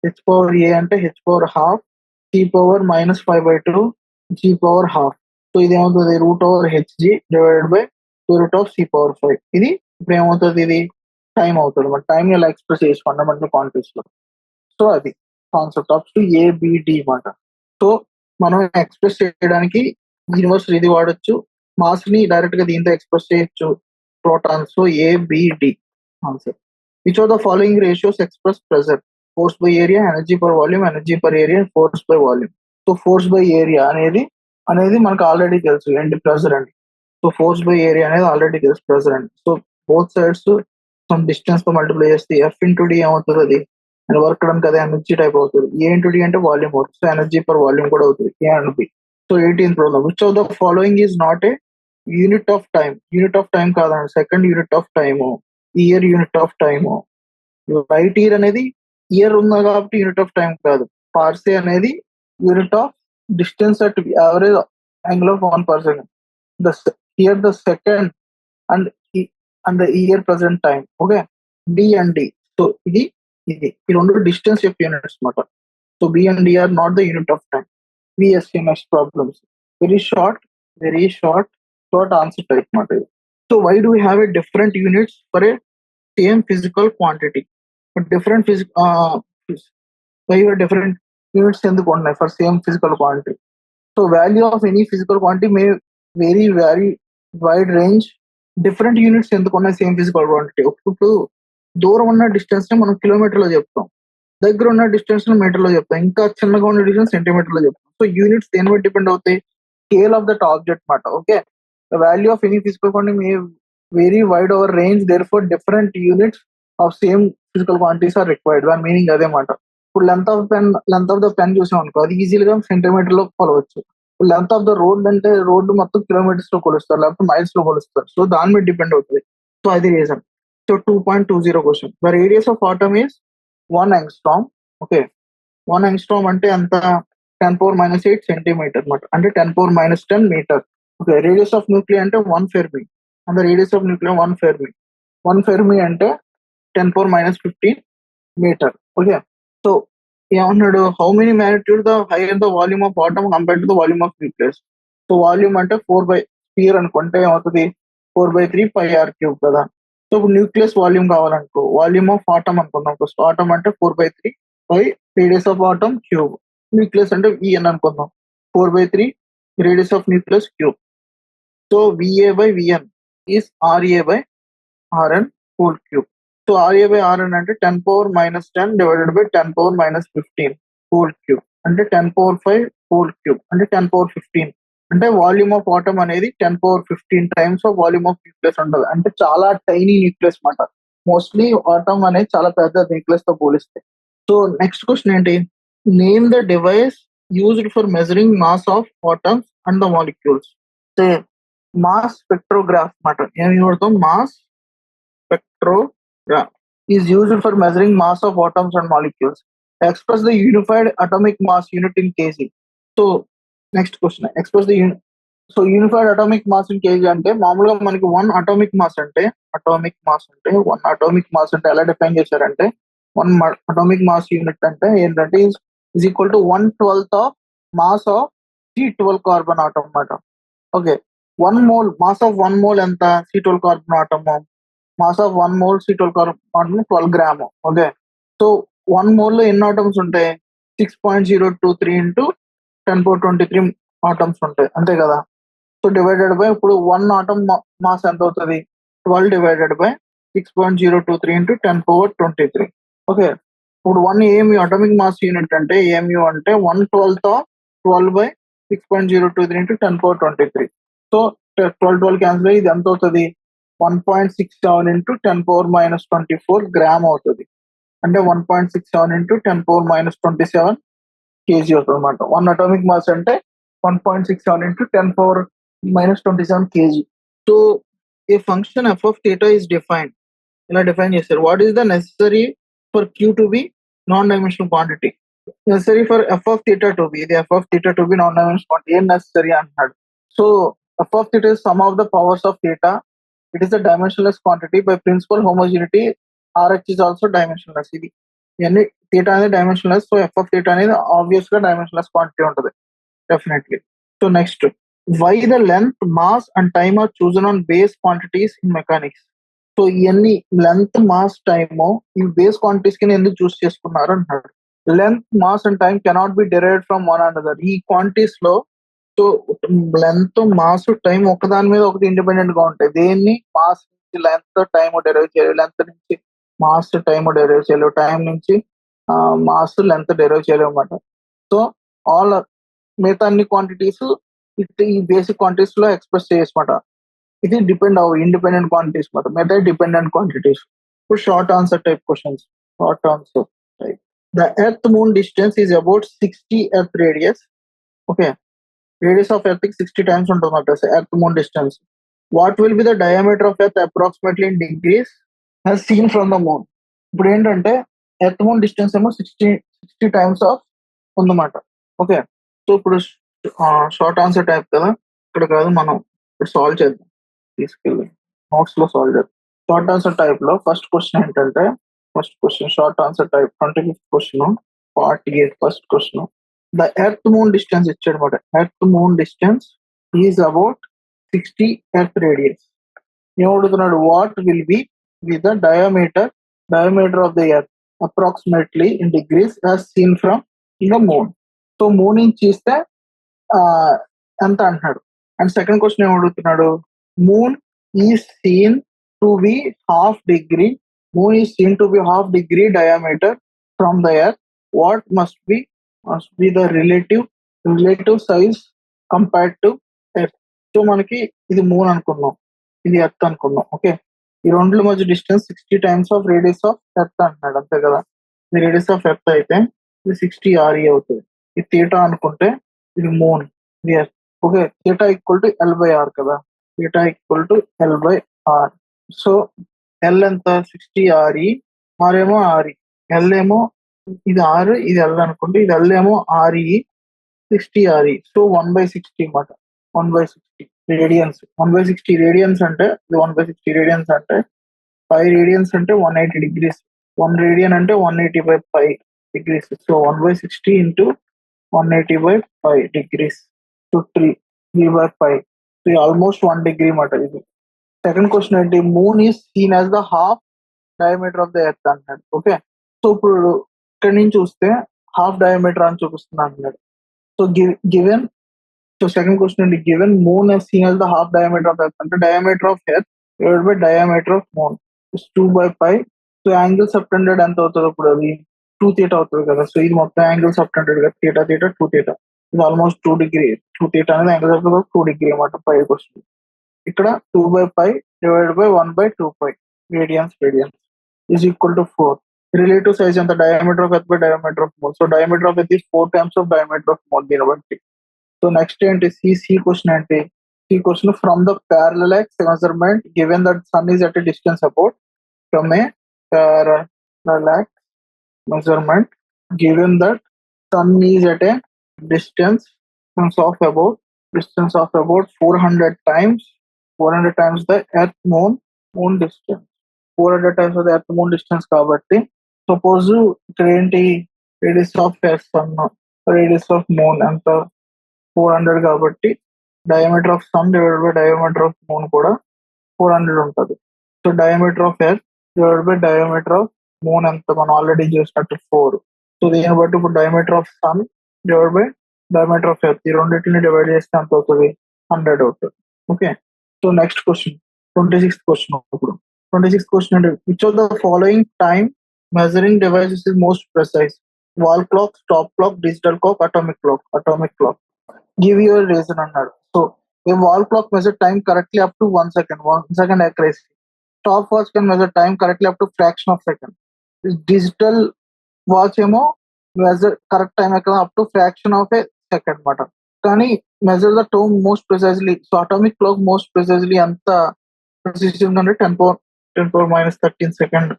H power A అంటే H power half, C power -5/2, G power half. So ఇది ఏమవుతుంది, root over HG divided by square root of C power 5. ఇది ఇప్పుడు ఏమవుతుంది, ఇది టైం అవుతుంది. మన టైం ఇలా ఎక్స్ప్రెస్ చేసి ఫండమెంటల్ క్వాంటిటీస్ లో. సో అది కాన్సెప్ట్ ఆఫ్ ఏబిడి మాట. సో మనం ఎక్స్ప్రెస్ చేయడానికి యూనివర్సల్ ఇది వాడచ్చు, మాస్ ని డైరెక్ట్ గా దీంతో ఎక్స్ప్రెస్ చేయొచ్చు, protons. So A B D answer. Which of the following ratios express pressure, force by area, energy per volume, energy per area, force by volume. So force by area అనేది అనేది మనకు already తెలుసు ఏంటి, pressure అండి. So force by area అనేది already తెలుసు, pressure అండి. So both sides some distance తో మల్టిప్లై చేస్తే ఎఫ్ ఇంటూ డి ఏమవుతుంది, అది వర్క్ డన్ కదా, ఎనర్జీ టైప్ అవుతుంది. ఏ ఇంటూ డి అంటే వాల్యూమ్ అవుతుంది, సో ఎనర్జీ పర్ వాల్యూమ్ కూడా అవుతుంది, a and b. So 18th problem, which of the following is not a unit of time. Unit of time కాదండి, second unit of time, year unit of time. Light year అనేది year ఉంది కాబట్టి unit of time కాదు. పార్సే అనేది unit of distance at average angle of 1%. The here the second and and the year present time. Okay, d and d. So ఇది ఇది ఈ రెండు distance యొక్క యూనిట్స్ అనమాట. So b and d are not the unit of time. VSMS problems very short, very short answer type మాట. So why do have a different units for a same physical quantity, but different why different units ఎందుకు ఉన్నాయి for same physical quantity? So value of any physical quantity may vary wide range. Different units ఎందుకు ఉన్నాయి same physical quantity? ఇప్పుడు దూరం ఉన్న distance ని మనం kilometre లో చెప్తాం, దగ్గర ఉన్న డిస్టెన్స్ ని మీటర్ లో చెప్తాం, ఇంకా చిన్నగా ఉన్న డిస్టెన్స్ సెంటీమీటర్ లో చెప్తాం. సో యూనిట్స్ దేని బట్టి డిపెండ్ అవుతాయి, స్కేల్ ఆఫ్ దట్ ఆబ్జెక్ట్ మాట. Okay, the value of any physical quantity may vary wide over range, there four different units of same physical quantities are required. దాని meaning అదే మాట. ఇప్పుడు లెంత్ ఆఫ్ ద పెన్ చూసాం అనుకో, అది ఈజీగా centimetre లో కొలవచ్చు. లెంత్ ఆఫ్ ద రోడ్ అంటే రోడ్డు మొత్తం కిలోమీటర్స్ లో కొలుస్తారు, లేకపోతే మైల్స్ లో కొలుస్తారు. సో దాని మీద డిపెండ్ అవుతుంది. సో అది reason. So 2.20 question, the radius of atom is 1 angstrom. Okay, 1 angstrom అంటే అంత 10⁻⁸ సెంటీమీటర్ అనమాట, అంటే 10⁻10 metre. Okay, radius of nuclear అంటే 1 fermi, and radius of nuclear 1 fermi. 1 fermi అంటే 10⁻15 మీటర్. ఓకే, సో ఏమన్నాడు, how many magnitude the higher the volume of atom compare to the volume of nucleus. So volume అంటే 4 spear అనుకుంటే ఏమవుతుంది, 4/3 πr³ కదా. So ఇప్పుడు nucleus volume కావాలనుకో, volume of atom అనుకుందాం. First atom అంటే 4/3 radius of atom cube, nucleus అంటే VN అనుకుందాం, 4/3 radius of nucleus cube. So VA/VN is RA/RN whole cube. So RA/RN అంటే 10⁻10 డివైడెడ్ బై 10⁻15 హోల్ క్యూబ్, అంటే 10⁻5 whole cube, అంటే 10⁻15. అంటే volume of atom అనేది 10⁻15 times of volume of nucleus ఉంటుంది. అంటే చాలా టైనీ న్యూక్లియస్ మాట. మోస్ట్లీ ఆటమ్ అనేది చాలా పెద్ద న్యూక్లియస్ తో పోలిస్తే. సో నెక్స్ట్ క్వశ్చన్ ఏంటి, name the device used for measuring mass of atoms and the molecules. Mass spectrograph మాట. ఏమి వాడతాం, mass spectrograph is used for measuring mass of atoms and molecules. Express the unified atomic mass unit in kg. So next question express the so unified atomic mass in KG అంటే మామూలుగా మనకి one atomic mass అంటే one atomic mass అంటే ఎలా define చేశారంటే one atomic mass unit అంటే ఏంటంటే is equal to 1/12 of mass of C12 carbon atom అన్నమాట. Okay, 1 mole mass of 1 mole ఎంత C12 carbon atom, mass of 1 mole C12 carbon atom 12 gram. Okay, so 1 mole లో ఎన్ని atoms ఉంటాయి? 6.023 into 10^23 atoms ఉంటాయి, అంతే కదా. సో డివైడెడ్ బై ఇప్పుడు 1 atom mass ఎంత అవుతుంది? 12 డివైడెడ్ బై 6.023 ఇంటూ 10^23. ఓకే, ఇప్పుడు 1 AMU అటామిక్ మాస్ యూనిట్ అంటే AMU అంటే 1/12 of 12 by 6.023 into 10^23. So 12 cancel అయ్యి ఇది ఎంత అవుతుంది? 1.67 ఇంటూ 10^-24 గ్రామ్ అవుతుంది. అంటే 1.67 ఇంటూ 10^-27 కేజీ అవుతుంది అనమాట. 1 అటామిక్ మాస్ అంటే 1.67 into 10^-27 kg. So a function f of theta is defined, ఇలా డిఫైన్ చేశారు. What is the necessary for q to be non dimensional quantity? Necessary for f of theta to be, ఇది f of theta to be non dimensional quantity ఏం necessary అంటున్నాడు. So F of theta is sum of the powers of theta. It is the dimensionless quantity by principle homogeneity. RH is also డైమెన్షనలెస్. ఇది ఇవన్నీ theta అనేది dimensionless. So F of theta అనేది obvious గా dimensionless quantity ఉంటుంది definitely. So next, why the length, mass and time are chosen on base quantities in mechanics. So ఇవన్నీ length, mass, time ఈ base quantities కింద ఎందుకు choose చేసుకున్నారు అంటారు. Length, mass and time cannot be derived from one another. ఈ క్వాంటిటీస్ లో so length, mass, time ఒకదాని మీద ఒకటి ఇండిపెండెంట్ గా ఉంటాయి. దేన్ని మాస్ నుంచి లెంత్, టైం డెరైవ్ చేయాలి, లెంత్ నుంచి మాస్, టైం డెరైవ్ చేయాలి, టైం నుంచి మాస్, లెంత్ డెరైవ్ చేయాలి అనమాట. సో ఆల్ మిగతా అన్ని క్వాంటిటీస్ ఈ బేసిక్ క్వాంటిటీస్ లో ఎక్స్ప్రెస్ చేయమాట. ఇది డిపెండ్ అవ్వ ఇండిపెండెంట్ క్వాంటిటీస్ మాట, మిగతా డిపెండెంట్ క్వాంటిటీస్. ఇప్పుడు short answer type questions. Short answer type. The earth moon distance is about 60 earth radius. Okay, radius of earth 60 times ఉంటుంది earth moon distance. What will be the diameter of earth approximately in degrees has seen from the moon. ఇప్పుడు ఏంటంటే earth moon distance ఏమో 60 times of ఉందన్నమాట. Okay, so ఇప్పుడు short answer type కదా, ఇక్కడ కాదు, మనం ఇప్పుడు సాల్వ్ చేద్దాం. తీసుకెళ్ళి నోట్స్ లో సాల్వ్ చేద్దాం. షార్ట్ ఆన్సర్ టైప్ లో ఫస్ట్ క్వశ్చన్ ఏంటంటే, first question short answer type 25th question part a first question. The earth moon distance ఇచ్చాడు అనమాట. Earth moon distance is about 60 earth radius. ఏమడుగుతున్నాడు? What will be with the diameter of the earth approximately in degrees as seen from the moon. So moon నుంచి చూస్తే ఎంత అంటున్నాడు. And second question ఏమడుగుతున్నాడు? Moon is seen to be half degree, moon is seen to be half degree diameter from the earth. What must be the relative size compared to earth. So మనకి ఇది moon అనుకున్నాం, ఇది earth అనుకున్నాం. Okay, ఈ రెండుల మధ్య distance 60 times of radius of earth అంటున్నాడు, అంతే కదా. ఇది రేడియస్ ఆఫ్ ఎర్త్ అయితే ఇది 60 RE అవుతుంది. ఇది థీటా అనుకుంటే ఇది మూన్, ఇది earth. Okay, theta equal to L/R కదా, theta equal to L/R. So L ఎంత? 60 RE, ఆర్ ఏమో RE, ఎల్ ఏమో ఇది R, ఇది L అనుకుంటే ఇది L ఏమో RE, 60 RE. సో 1/60 అన్నమాట. 1/60 రేడియన్స్. 1/60 రేడియన్స్ అంటే ఇది 1/60 రేడియన్స్ అంటే 5 రేడియన్స్ అంటే 180 డిగ్రీస్. 1 రేడియన్ అంటే 180/5 degrees. So 1/60 into 180/5 degrees. So 3/5. So almost 1 degree మాట ఇది. సెకండ్ క్వశ్చన్ ఏంటి? Moon is seen as the half diameter of the earth అంటున్నాడు. ఓకే, సో ఇప్పుడు ఇక్కడ నుంచి చూస్తే హాఫ్ డయామీటర్ అని చూపిస్తుంది అంటున్నాడు. So given, so second question ఏంటి? Given moon is seen as the half diameter of earth అంటే diameter of earth divided by diameter of moon is 2/5. So angle subtended ఎంత అవుతుంది? ఇప్పుడు అది 2 θ అవుతుంది కదా. సో ఇది మొత్తం యాంగిల్ సబ్టెండెడ్ కదా, థీటా 2 θ. ఇది ఆల్మోస్ట్ 2 డిగ్రీ. 2 θ అనేది యాంగిల్ సబ్టెండెడ్ 2 డిగ్రీ అన్నమాట. 5 క్వశ్చన్ ఇక్కడ 2/5 divided by 1/2π radians is equal to 4. Relative size ఎంత? Diameter of earth by diameter of moon. So diameter of earth is 4 times of diameter of moon దీన్ని బట్టి. So next ఏంటి? C question ఏంటి? C question from the parallax measurement given that sun is at a distance about from a parallax measurement given that sun is at a distance distance of about 400 times the earth moon distance. 400 times of the earth moon distance కాబట్టి suppose ఇక్కడ ఏంటి radius of earth sun radius of moon ఎంత 400 కాబట్టి diameter of sun divided by diameter of moon కూడా 400 ఉంటుంది. So diameter of earth divided by diameter of moon ఎంత మనం already చూసినట్టు 4. సో దీన్ని బట్టి ఇప్పుడు diameter of sun divide by diameter of earth ఈ రెండింటిని డివైడ్ చేస్తే ఎంత అవుతుంది 100 అవుతుంది. Okay, so next question 26th question. ఇప్పుడు 26th క్వశ్చన్ అంటే which of the following time measuring devices is most precise? Wall clock, stop clock, digital clock, atomic clock. Give your reason అన్నాడు. So a wall clock measure time correctly up to 1 second accuracy. Stop watch can measure time correctly up to fraction of second. Digital watch ఏమో measure correct time ఎక్కడ up to fraction of a second అనమాట. కానీ measure the time most precisely. So atomic clock most precisely అంత precision అంటే 10⁻⁻13 second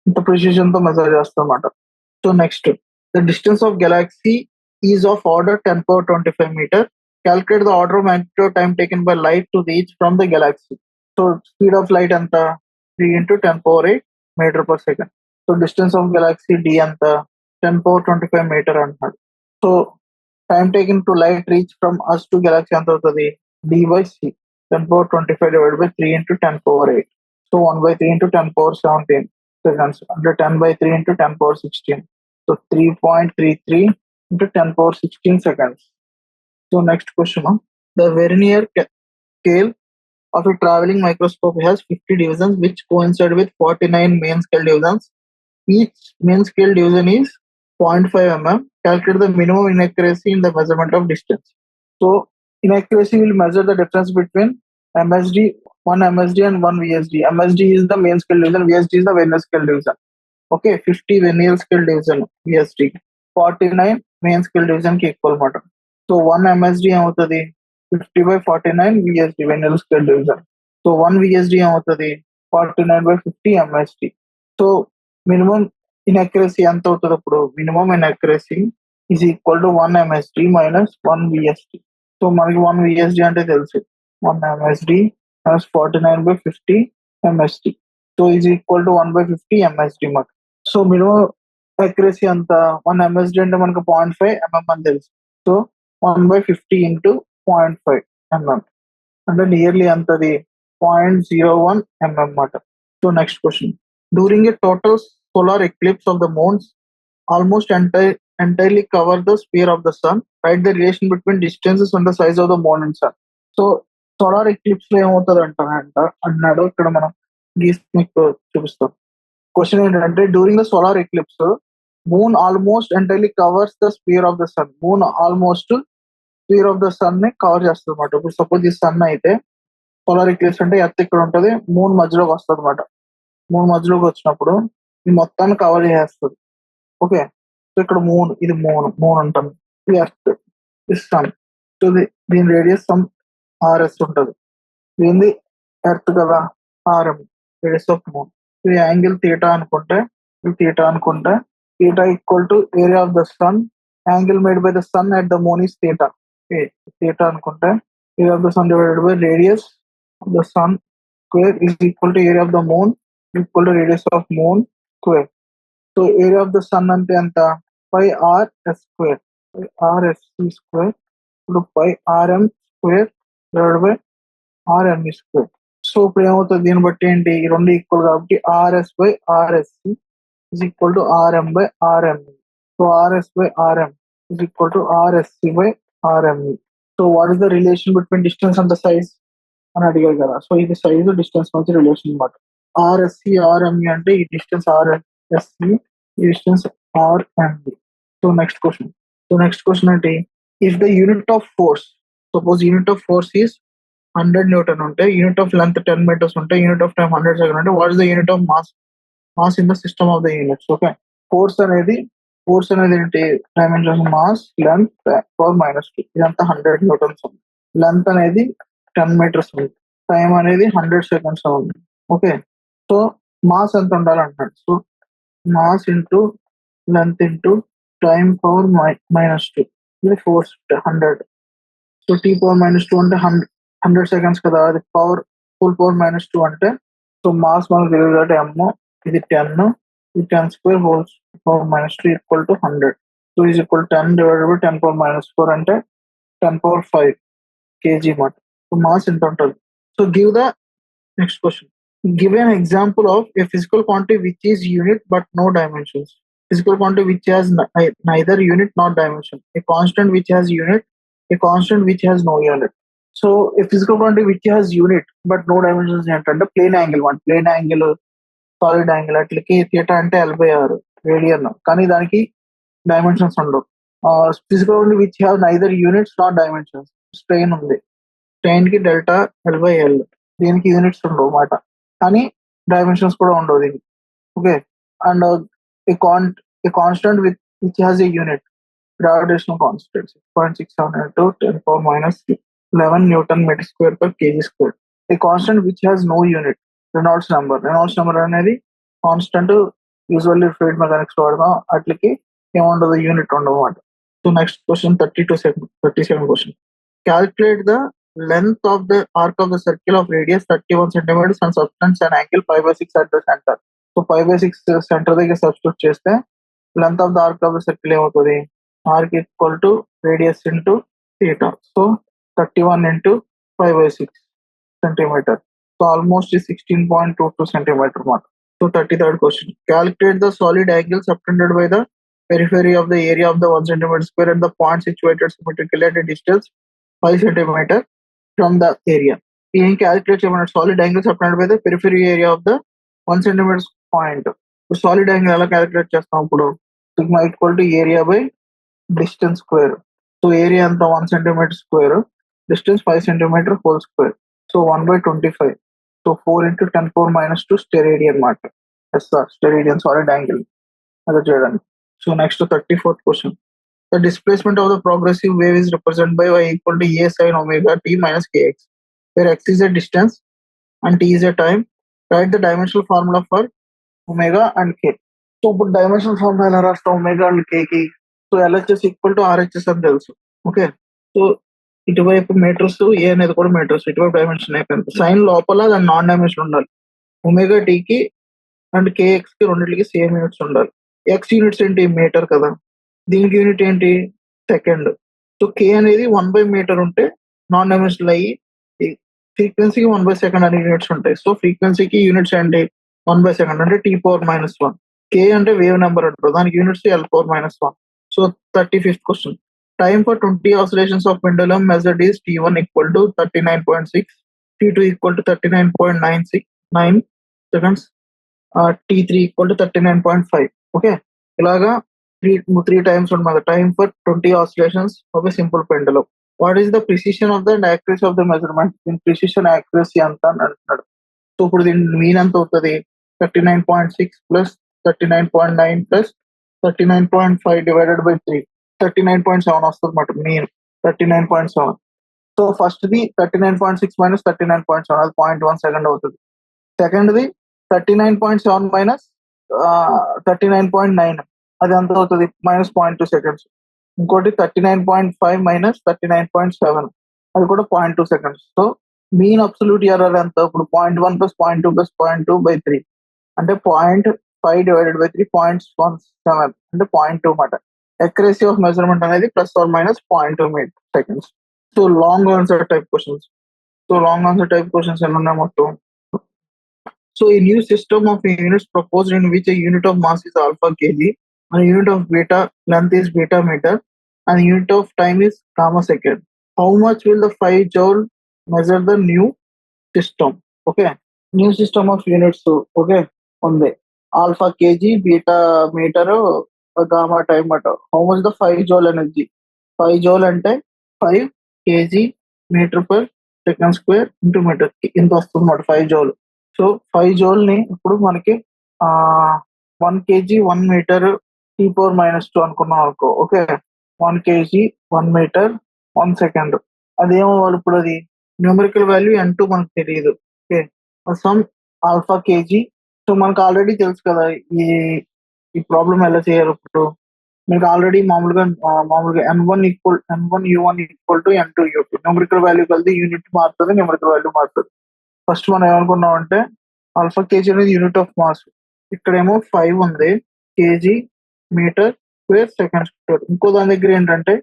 ఇంత precision తో measure చేస్తాం అన్నమాట. So next the distance of galaxy is of order 10⁻25 metre. Calculate the order of magnitude time taken by light to reach from the galaxy. So speed of light anta 3 into 10⁻8 meter per second. So distance of galaxy d anta 10⁻25 meter antadu. So time taken to light reach from us to galaxy anta avutadi d by c 10⁻25 divided by 3 into 10⁻8. So 1/3 into 10⁻17 seconds under 10/3 into 10⁻16. So 3.33 into 10⁻16 seconds. So next question, the vernier scale of a traveling microscope has 50 divisions which coincide with 49 main scale divisions. Each main scale division is 0.5 mm. Calculate the minimum inaccuracy in the measurement of distance. So inaccuracy will measure the difference between one MSD and one VSD. MSD is the main scale division, VSD is the vernier scale division. Okay, 50 vernier scale division VSD, 49 main scale division ki equal matter. So 1 MSD అవుతుంది 50/49 VSD Vennela scale division. So 1 VSD అవుతుంది 49/50 MSD. So minimum ఇన్అక్యురసీ ఎంత అవుతుంది? అప్పుడు minimum inaccuracy is equal to 1 MSD minus 1 VSD. So మనకి 1 VSD అంటే తెలుసు 1 MSD minus 49/50 MSD. So is equal to 1/50 MSD మాట. So minimum accuracy అంత 1 MSD అంటే మనకు 0.5 mm అని తెలుసు. సో 1/50 into 0.5 mm అంటే నియర్లీ అంతది 0.01 mm అన్నమాట. So next question, during a total solar eclipse of the moon almost entirely cover the sphere of the sun. Write the relation between distances and the size of the moon and sun. So solar eclipse లో ఏమవుతుంది అన్నాడు. ఇక్కడ మనం గీసి మీకు చూపిస్తాం. Question ఏంటంటే during the solar eclipse moon almost entirely covers the sphere of the sun. Moon almost sphere of the sun ని కవర్ చేస్తుంది అనమాట. ఇప్పుడు సపోజ్ ఈ సన్ అయితే సోలార్ ఎక్లిప్స్ అంటే ఎర్త్ ఇక్కడ ఉంటుంది, మూన్ మధ్యలోకి వస్తుంది అనమాట. మూన్ మధ్యలోకి వచ్చినప్పుడు ఈ మొత్తాన్ని కవర్ చేస్తుంది. ఓకే, సో ఇక్కడ మూన్, ఇది మూన్ ఉంటుంది, ఇది ఎర్త్, ఇది సన్. సో దీని రేడియస్ సమ్ ఆర్ఎస్ ఉంటుంది. దీనిది ఎర్త్ కదా, ఆర్ఎం రేడియస్ ఆఫ్ మూన్. ఇది యాంగిల్ థీటా అనుకుంటే theta equal to area of the sun, angle made by the sun at the moon is theta. Okay, theta అనుకుంటే area of the sun divided by radius of the sun square is equal to area of the moon equal to radius of moon square. So area of the sun అంటే ఎంత? pi r s square, r s square ఇప్పుడు pi rm square divided by rm square. So ఇప్పుడు ఏమవుతుంది? దీన్ని బట్టి ఏంటి, ఈ రెండు ఈక్వల్ కాబట్టి rs by rsc is equal to Rm by Rme. So Rs by Rm is equal to Rsc by Rme. So what is the relation between distance and the size అని అడిగారు కదా. సో ఇది size distance మధ్య relation అనమాట. Rsc Rme అంటే ఈ distance Rsc, ఈ distance Rme. So next question అంటే if the unit of force, suppose unit of force is 100 Newton ఉంటే, యూనిట్ ఆఫ్ లెంత్ 10 meters ఉంటే, యూనిట్ ఆఫ్ టైం 100 seconds అంటే what is the unit of mass in the system of the units. Okay, force అనేది ఏంటి? Dimension mass, length, power -2. ఇదంతా 100 Newtons ఉంది. Length అనేది 10 meters ఉంది. Time అనేది 100 seconds ఉంది. ఓకే, సో మాస్ ఎంత ఉండాలంటున్నాడు. So mass into length into time power -2, ఇది ఫోర్స్ 100. సో t⁻² అంటే 100 సెకండ్స్ కదా, అది పవర్ ఫుల్ పవర్ -2 అంటే, సో మాస్ మనకు తెలియదు కాబట్టి m, ఇది 10, ఇది 10² whole power -2 equal to 100. So is equal 10 divided by 10⁻⁴ అంటే 10⁻5 kg మాట. సో మాస్ ఎంత ఉంటుంది. So give the next question. Give an example of a physical quantity which is unit but no dimensions. Physical quantity which has neither unit nor dimension. A constant which has unit, a constant which has no unit. So a physical quantity which has unit but no dimensions ఏంటంటే plane angle మాట. Plane angle, solid angle అట్లకి theta అంటే 86 radian, కానీ దానికి dimensions ఉండవు. Physical quantity which have neither units not dimensions. Strain ఉంది, strain కి delta L/L, దీనికి యూనిట్స్ ఉండవు మాట, కానీ డైమెన్షన్స్ కూడా ఉండవు దీనికి. Okay, and a constant which has a unit, gravitational constant 6.67 into 10⁻11 newton metre square per kg square. A constant which has no unit, Reynolds number అనేది కాన్స్టెంట్. యూజువల్లీ ఫ్లూయిడ్ మెకానిక్స్ వాడదాం, అట్లకి ఏముండదు, యూనిట్ ఉండదు అన్నమాట. So next question 37 question. Calculate the length of the arc of the circle of radius 31 centimeters and substance an angle 5/6 at the center. So 5/6 centre దగ్గర substitute చేస్తే length of the arc of the circle ఏమవుతుంది, arc equal to radius into theta. So 31 into 5/6 centimetre. So almost 16.22 centimetre మాట. So 33rd question. Calculate the solid angle subtended by the periphery of the area of the 1 centimeter square at the point situated symmetrically at a distance 5 centimeter from the area. ఏం calculate చేయమన్నాడు, solid angle subtended by the periphery area of the 1 centimetre point. Solid angle ఎలా calculate చేస్తాం ఇప్పుడు, sigma equal to area by distance square. So area అంత 1 centimetre square, distance 5 centimetre whole square. So 1/25. So 4 into steradian మాట. Steradian solid angle అదే చేయడానికి. So next 34th question. The displacement of the progressive wave is represented by y equal to a sin omega t minus kx, where x is a distance and t is a time. Write the dimensional formula for omega and k. So ఇప్పుడు dimensional formula ఎలా రాస్తాం omega and k కి. So LHS equal to RHS అని తెలుసు. Okay, so ఇటువైపు metres, ఏ అనేది కూడా metres, ఇటువైపు డైమెన్షన్ అయిపోయింది. సైన్ లోపల దాని నాన్ డైమెన్షన్ ఉండాలి. ఒమేగా t కి అండ్ kx కి రెండింటికి సేమ్ యూనిట్స్ ఉండాలి. x యూనిట్స్ ఏంటి, మీటర్ కదా, దీనికి యూనిట్ ఏంటి, సెకండ్. సో కే అనేది 1/మీటర్ ఉంటే నాన్ డైమెన్షనల్ అయ్యి ఫ్రీక్వెన్సీకి 1/సెకండ్ అనే యూనిట్స్ ఉంటాయి. సో ఫ్రీక్వెన్సీకి యూనిట్స్ ఏంటి, 1/సెకండ్ అంటే t⁻⁻1. కే అంటే వేవ్ నెంబర్ అంటారు, దానికి units L⁻⁻1. So 35th question. Time for 20 oscillations of pendulum measured is t1 equal to 39.6, t2 equal to 39.9 seconds, t3 equal to 39.5. Okay, ఇలాగా three times on time for 20 oscillations of a simple pendulum. What is the precision of the and accuracy of the measurement? In precision accuracy anta antunnadu. So ఇప్పుడు దీని mean ఎంత అవుతుంది, 39.6 plus 39.9 plus 39.5 divided by 3, 39.7 వస్తుంది అన్నమాట mean. 39.7. So first the 39.6 minus 39.7, అది 0.1 second అవుతుంది. Second the 39.7 minus 39.9, అది ఎంత అవుతుంది, -0.2 సెకండ్స్. ఇంకోటి 39.5 minus 39.7, అది కూడా 0.2 seconds. So mean absolute error ఎంత, ఇప్పుడు 0.1 plus 0.2 plus 0.2 by 3 అంటే 0.5 divided by 3, 0.17 అంటే 0.2 మాట. అక్యురసీ ఆఫ్ మెజర్మెంట్ అనేది ±0.2 seconds. So long answer type questions. ఎన్ని ఉన్నాయి మొత్తం. So a new system of units proposed in which a unit of mass is alpha kg, and a unit of beta length is beta meter, and a unit of time is gamma second. How much will the 5 joule measure the new system? Okay, new system of units. Okay, ఉంది alpha kg, beta meter, gamma time meter. How much the 5 joule energy? 5 joule అంటే 5 kg meter per second square into meter, ఇంత వస్తుంది అన్నమాట 5 joule. So 5 joule ని ఇప్పుడు మనకి 1 kg 1 meter t⁻⁻2 అనుకున్నాం అనుకో. Okay, 1 kg 1 meter 1 second. అదేమో ఇప్పుడు అది న్యూమరికల్ వాల్యూ n2 మనకు తెలియదు. Okay, some alpha KG. So మనకు ఆల్రెడీ తెలుసు కదా ఈ ప్రాబ్లం ఎలా చేయాలి. ఇప్పుడు మీకు ఆల్రెడీ మామూలుగా n1 u1 n2 u2 numerical value కలిసి యూనిట్ మారుతుంది, న్యూమరికల్ వాల్యూ మారుతుంది. ఫస్ట్ మనం ఏమనుకున్నాం అంటే ఆల్ఫా కేజీ అనేది యూనిట్ ఆఫ్ మాస్. ఇక్కడేమో 5 ఉంది, kg metre square second square. ఇంకో దాని దగ్గర ఏంటంటే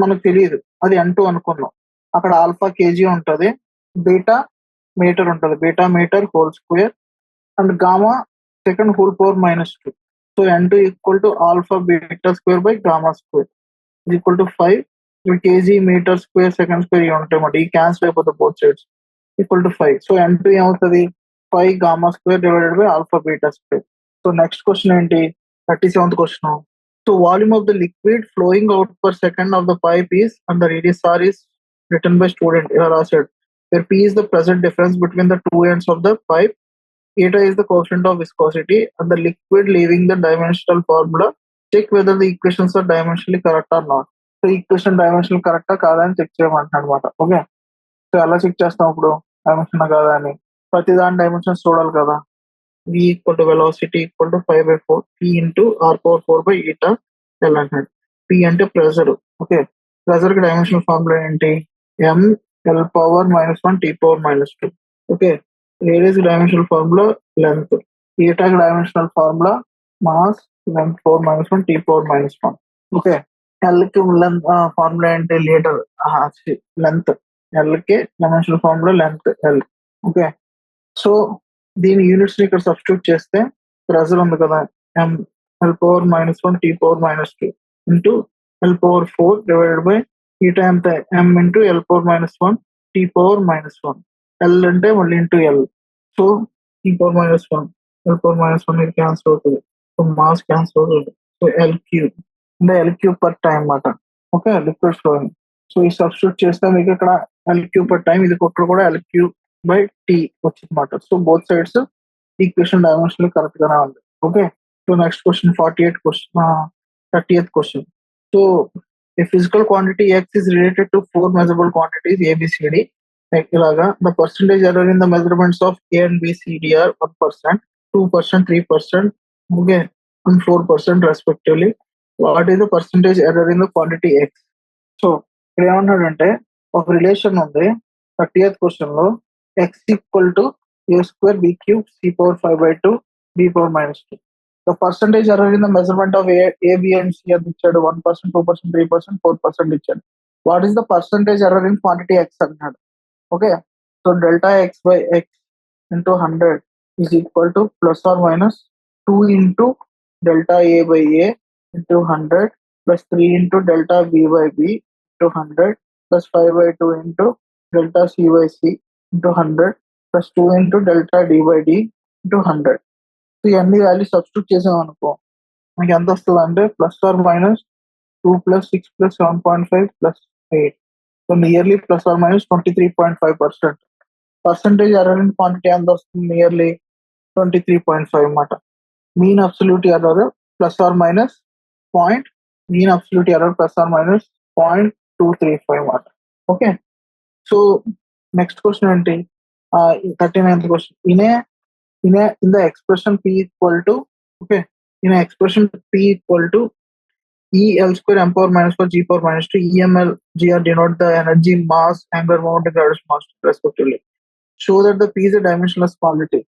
మనకు తెలియదు, అది n2 అనుకున్నాం. అక్కడ ఆల్ఫా కేజీ ఉంటది, బీటా మీటర్ ఉంటది, beta metre whole square and gamma second whole power -2. So n2 equal to alpha beta square by gamma square equal to 5. Kg metre square second square ఇవి ఉంటాయి అన్నమాట. ఈ cancel అయిపోతాయి both sides, equal to 5. So n2 ఏమవుతుంది, 5 gamma square divided by alpha beta square. So next question ఏంటి, 37th question. So volume of the liquid flowing out per second of the pipe is and the radius r is written by student. ఇలా రాశాడు. where p is the present difference between the two ends of the pipe, eta is the coefficient of viscosity and the liquid leaving the dimensional formula. Check whether the equations are dimensionally correct or not. So equation dimensional కరెక్టా కాదా అని check చేయమంటున్నాడు అనమాట. Okay, so ఎలా check చేస్తాం ఇప్పుడు dimension కాదా అని? ప్రతి దాని డైమెన్షన్స్ చూడాలి కదా. v equal to velocity equal to 5/4 p into r⁴ l అంటాడు. p అంటే ప్రెజర్. ఓకే, ప్రెజర్ కి డైమెన్షనల్ ఫార్ములా ఏంటి, m l⁻⁻1 t⁻². Okay, radius dimensional formula length, ఈటాకి dimensional formula mass length 4-1 t⁻². Okay, L కి formula ఏంటి, litre length, L కి dimensional formula length L. Okay, so దీని units ని ఇక్కడ substitute చేస్తే ప్రెజర్ ఉంది కదా, m l⁻⁻1 t⁻² into l⁴ divided by eta ఎంత, m into l⁻⁻1 t⁻². L అంటే మళ్ళీ into L. So t⁻⁻1 l⁻⁻1 ఇది క్యాన్సిల్ అవుతుంది, సో మాస్ క్యాన్సిల్ అవుతుంది. సో l³ అంటే l³ పర్ టైం అన్నమాట. Okay, liquid flowing. సో ఈ substitute చేస్తే మీకు ఇక్కడ l³ పర్ టైం, ఇది ఇక్కడ కూడా l³ బై టీ వచ్చింది అనమాట. So both sides equation dimension correct గానే ఉంది. Okay, so next question 30th question. So a physical quantity x is related to 4 measurable quantities a, b, c, d. ఇలాగా the percentage error in the measurements of a and b, c, d are 1%, 2%, 3%, okay, and 4% respectively. What is the percentage error in the quantity x? So ఇక్కడ ఏమన్నాడంటే ఒక relation ఉంది 30th question లో, x equal to a²b³ c⁴ 5/2 b⁻². The percentage error in the measurement of a, b and c అని ఇచ్చాడు. 1%, 2%, 3%, 4% ఇచ్చాడు. What is the percentage error in quantity x అన్నాడు. Okay, so delta X by x into 100 is equal to +or- 2 into delta A by a into 100 plus 3 into delta B by b into 100 plus 5/2 into delta c by c into 100 plus 2 into delta d by d into 100. So ఇవన్నీ value substitute చేసాం అనుకో, మనకి ఎంత వస్తుంది అంటే +or- 2 + 6 + 7.5 + 8. So nearly +or- 23.5%. Percentage error in quantity ఎంత వస్తుంది, nearly 23.5 అన్నమాట. Mean absolute error mean absolute error +or- 0.235 అన్నమాట. ఓకే, సో నెక్స్ట్ క్వశ్చన్ ఏంటి, 39th question. in the expression p equal to, okay, in an expression p equal to e l² m⁻⁻4 g⁻², e m l g r denote the energy, mass, angular moment, and gravitational mass respectively. Show that the p is a dimensionless quantity.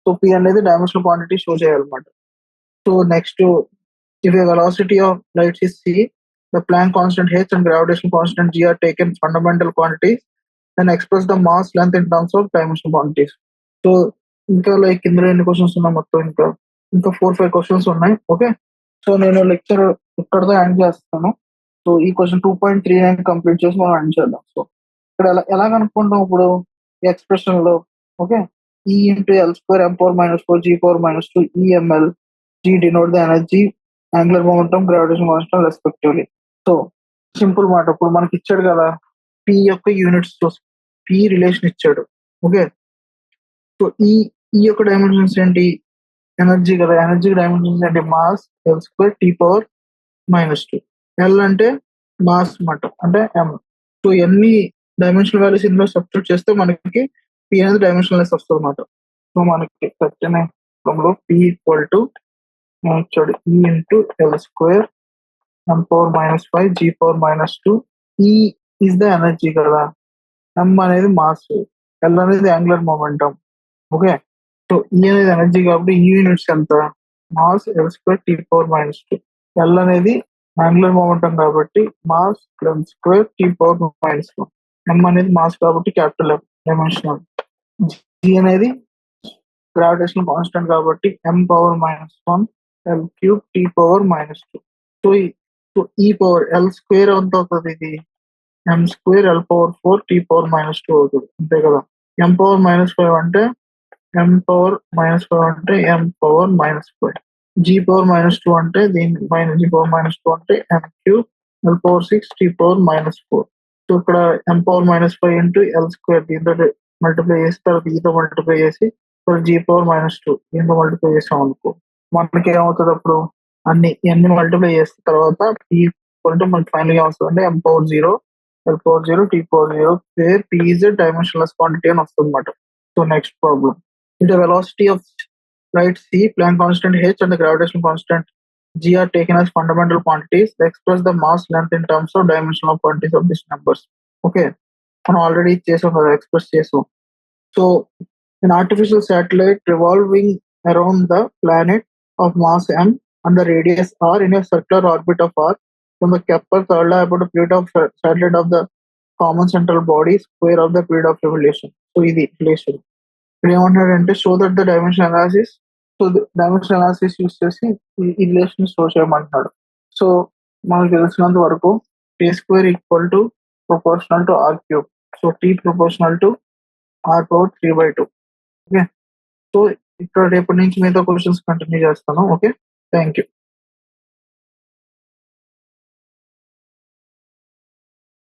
So p అనేది dimensional quantity show చేయాలన్నమాట. So next, if a velocity of light is c, the Planck constant h and gravitational constant g are taken fundamental quantities, then express the mass length in terms of dimensional quantities. So ఇంకా like ఇందులో ఎన్ని questions ఉన్నాయి, మొత్తం ఇంకా 4-5 questions ఉన్నాయి. Okay, so నేను lecture ఇక్కడతో end చేస్తాను. సో ఈ క్వశ్చన్ 2.39 కంప్లీట్ చేసి మనం ఎండ్ చేద్దాం. సో ఇక్కడ ఎలా కనుక్కుంటాం ఇప్పుడు ఈ ఎక్స్ప్రెషన్ లో, ఓకే, ఈ into l² m⁻⁴ g⁻², EML g denote the energy, angular momentum, gravitational constant respectively. So simple మాట. ఇప్పుడు మనకి ఇచ్చాడు కదా p యొక్క యూనిట్స్, p రిలేషన్ ఇచ్చాడు. ఓకే, సో ఈ యొక్క డైమెన్షన్స్ ఏంటి, ఎనర్జీ కదా, ఎనర్జీ డైమెన్షన్స్ ఏంటి, మాస్ l² t⁻². ఎల్ అంటే మాస్ అన్నమాట, అంటే m. సో ఎన్ని డైమెన్షనల్ వాల్యూస్ ఇందులో సబ్స్టిట్యూట్ చేస్తే మనకి p అనేది డైమెన్షనల్లెస్ వస్తుంది అన్నమాట. సో మనకి p equal to e into l² m power -5 g power -2. E is the energy కదా, m అనేది మాస్, l అనేది angular momentum. Okay, so E అనేది ఎనర్జీ కాబట్టి ఈ యూనిట్స్ ఎంత, mass l² t power -2. l అనేది యాంగులర్ మొమెంటం కాబట్టి mass l² t power -1. m అనేది మాస్ కాబట్టి క్యాపిటల్ M డైమెన్షనల్. g అనేది గ్రావిటేషనల్ కాన్స్టెంట్ కాబట్టి m power -1 l³ t power -2. So ఈ పవర్ l² ఎంత అవుతుంది, ఇది m² l/4 t పవర్ -2 అవుతుంది, అంతే కదా. m పవర్ -5 అంటే m పవర్ -5 అంటే m పవర్ -5. g పవర్ -2 అంటే దీని g పవర్ -2 అంటే m³ l/6 t power -4. So ఇక్కడ m పవర్ -5 ఇంటూ l² దీంతో మల్టిప్లై చేసి తర్వాత ఈతో మల్టిప్లై చేసి g పవర్ -2 దీంతో మల్టిప్లై చేసాం అనుకో, మనకి ఏమవుతుంది అప్పుడు అన్ని మల్టిప్లై చేసిన తర్వాత p మనకి ఫైనల్ గా వస్తుంది అంటే m power 0 l/0 t power 0 where p is a dimensionless quantity అని వస్తుంది అనమాట. So next problem, the velocity of light c, Planck constant h and the gravitational constant g are taken as fundamental quantities. They express the mass length in terms of dimensional quantities of these numbers. Okay, మనం already చేసాం కదా, express చేసాం. So an artificial satellite revolving around the planet of mass m and the radius r in a circular orbit of r from the Kepler third law about the period of satellite of the common central body square of the period of revolution. So ఇది relation. ఇక్కడ ఏమంటాడంటే show that the dimension analysis, so dimension analysis use చేసి ఈ relation show చేయమంటున్నాడు. So మనకు తెలిసినంత వరకు t² equal to proportional to r³. So t proportional to r⁴/3/2. Okay, so ఇక్కడ రేపటి నుంచి మిగతా క్వశ్చన్స్ కంటిన్యూ చేస్తాను. Okay, thank you.